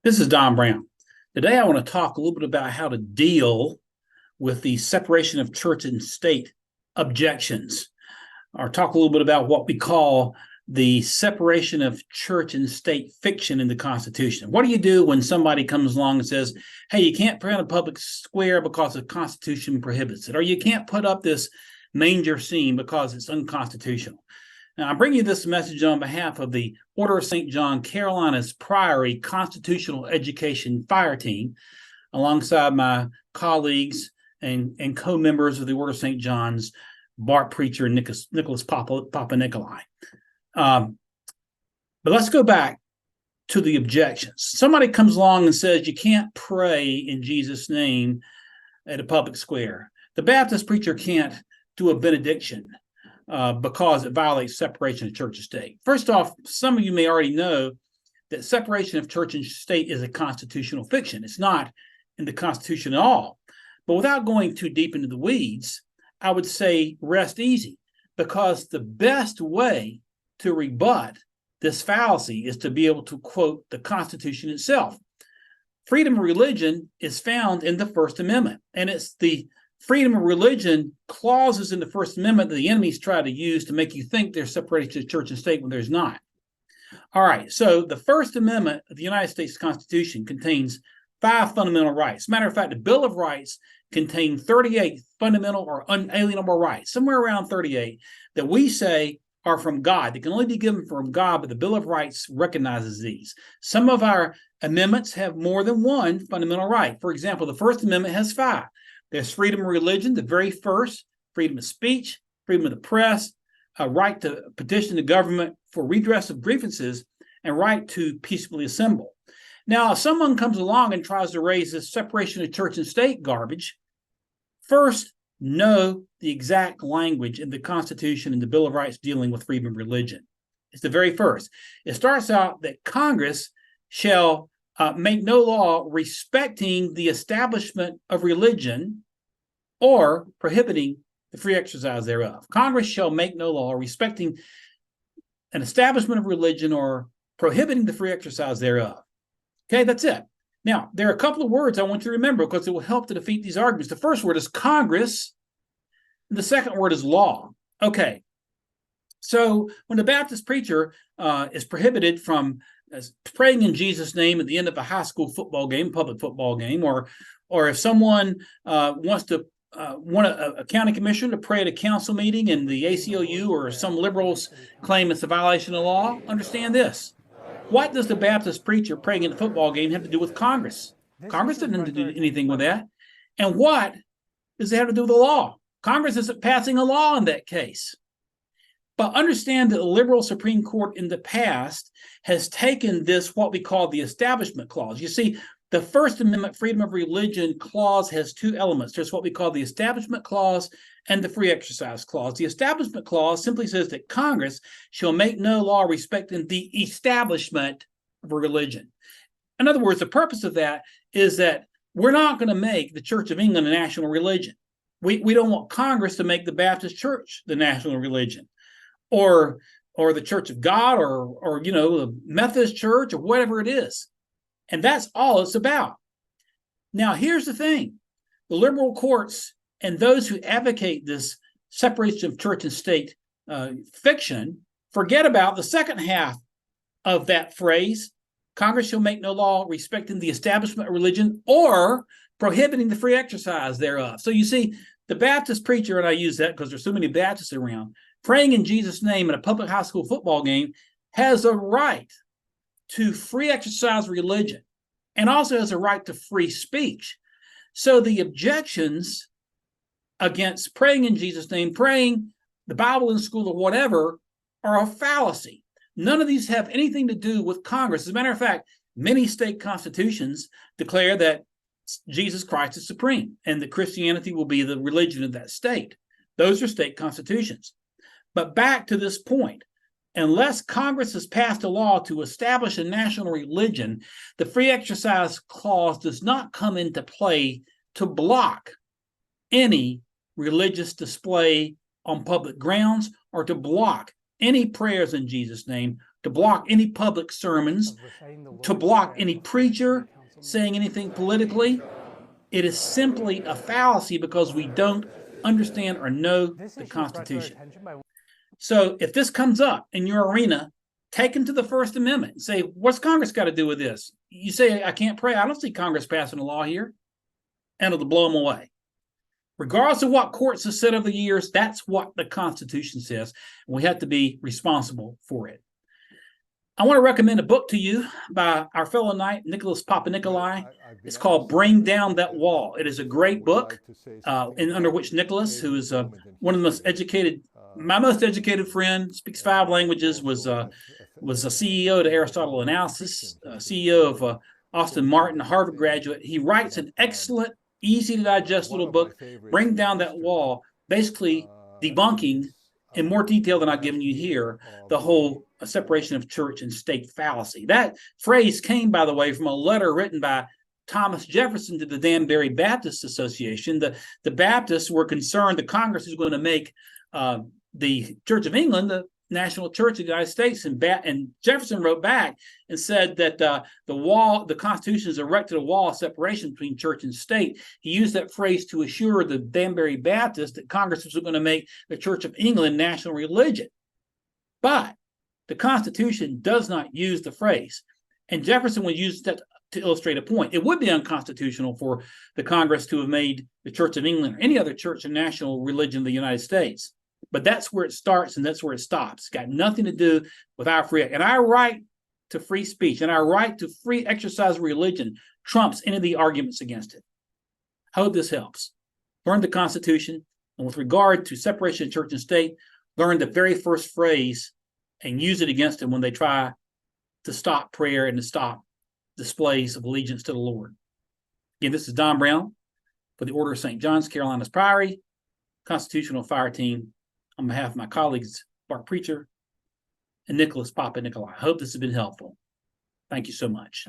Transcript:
This is Don Brown. Today I want to talk a little bit about how to deal with the separation of church and state objections, or talk a little bit about what we call the separation of church and state fiction in the Constitution. What do you do when somebody comes along and says, hey, you can't put on a public square because the Constitution prohibits it, or you can't put up this manger scene because it's unconstitutional? Now, I bring you this message on behalf of the Order of St. John, Carolina's Priory Constitutional Education Fire Team, alongside my colleagues and co-members of the Order of St. John's, Bart Preacher and Nicholas Papa Nikolai. But let's go back to the objections. Somebody comes along and says you can't pray in Jesus' name at a public square. The Baptist preacher can't do a benediction because it violates separation of church and state. First off, some of you may already know that separation of church and state is a constitutional fiction. It's not in the Constitution at all. But without going too deep into the weeds, I would say rest easy, because the best way to rebut this fallacy is to be able to quote the Constitution itself. Freedom of religion is found in the First Amendment, and it's the freedom of religion clauses in the First Amendment that the enemies try to use to make you think there's separation of church and state when there's not. All right, so the First Amendment of the United States Constitution contains 5 fundamental rights. Matter of fact, the Bill of Rights contains 38 fundamental or unalienable rights, somewhere around 38, that we say are from God. They can only be given from God, but the Bill of Rights recognizes these. Some of our amendments have more than one fundamental right. For example, the First Amendment has 5. There's freedom of religion, the very first, freedom of speech, freedom of the press, a right to petition the government for redress of grievances, and right to peaceably assemble. Now, if someone comes along and tries to raise this separation of church and state garbage, first, know the exact language in the Constitution and the Bill of Rights dealing with freedom of religion. It's the very first. It starts out that Congress shall make no law respecting the establishment of religion or prohibiting the free exercise thereof. Congress shall make no law respecting an establishment of religion or prohibiting the free exercise thereof. Okay, that's it. Now, there are a couple of words I want you to remember because it will help to defeat these arguments. The first word is Congress, and the second word is law. Okay, so when the Baptist preacher is prohibited from praying in Jesus' name at the end of a high school football game, public football game, or if someone wants a county commissioner to pray at a council meeting and the ACLU or some liberals claim it's a violation of law, understand this. What does the Baptist preacher praying in the football game have to do with Congress? Congress didn't do anything with that. And what does it have to do with the law? Congress isn't passing a law in that case. But understand that the liberal Supreme Court in the past has taken this, what we call the Establishment Clause. You see, the First Amendment Freedom of Religion Clause has 2 elements. There's what we call the Establishment Clause and the Free Exercise Clause. The Establishment Clause simply says that Congress shall make no law respecting the establishment of a religion. In other words, the purpose of that is that we're not going to make the Church of England a national religion. We don't want Congress to make the Baptist Church the national religion, or the Church of God, or the Methodist Church, or whatever it is. And that's all it's about. Now, here's the thing. The liberal courts and those who advocate this separation of church and state fiction forget about the second half of that phrase. Congress shall make no law respecting the establishment of religion or prohibiting the free exercise thereof. So you see, the Baptist preacher, and I use that because there's so many Baptists around, praying in Jesus' name in a public high school football game has a right to free exercise religion and also has a right to free speech. So the objections against praying in Jesus' name, praying the Bible in school or whatever, are a fallacy. None of these have anything to do with Congress. As a matter of fact, many state constitutions declare that Jesus Christ is supreme and that Christianity will be the religion of that state. Those are state constitutions. But back to this point, unless Congress has passed a law to establish a national religion, the Free Exercise Clause does not come into play to block any religious display on public grounds or to block any prayers in Jesus' name to block any public sermons, to block any preacher saying anything politically. It is simply a fallacy because we don't understand or know the Constitution. So if this comes up in your arena, take them to the First Amendment and say, what's Congress got to do with this? You say, I can't pray. I don't see Congress passing a law here. And it'll blow them away. Regardless of what courts have said over the years, that's what the Constitution says. And we have to be responsible for it. I want to recommend a book to you by our fellow knight, Nicholas Papanicolaou. It's called Bring Down That Wall. It is a great book under which Nicholas, who is one of the most educated, my most educated friend, speaks 5 languages, was a CEO to Aristotle Analysis, CEO of Austin Martin, a Harvard graduate. He writes an excellent, easy to digest little book, Bring Down That Wall, basically debunking in more detail than I've given you here, the whole separation of church and state fallacy. That phrase came, by the way, from a letter written by Thomas Jefferson to the Danbury Baptist Association. The Baptists were concerned the Congress was going to make the Church of England the national church of the United States, and Jefferson wrote back and said that the Constitution has erected a wall of separation between church and state. He used that phrase to assure the Danbury Baptists that Congress was going to make the Church of England national religion. But the Constitution does not use the phrase, and Jefferson would use that to illustrate a point. It would be unconstitutional for the Congress to have made the Church of England or any other church a national religion of the United States. But that's where it starts and that's where it stops. It's got nothing to do with our free, and our right to free speech and our right to free exercise of religion trumps any of the arguments against it. I hope this helps. Learn the Constitution, and with regard to separation of church and state, learn the very first phrase and use it against them when they try to stop prayer and to stop displays of allegiance to the Lord. Again, this is Don Brown for the Order of St. John's, Carolina's Priory, Constitutional Fire Team, on behalf of my colleagues, Bart Preacher and Nicholas Papanicolaou. I hope this has been helpful. Thank you so much.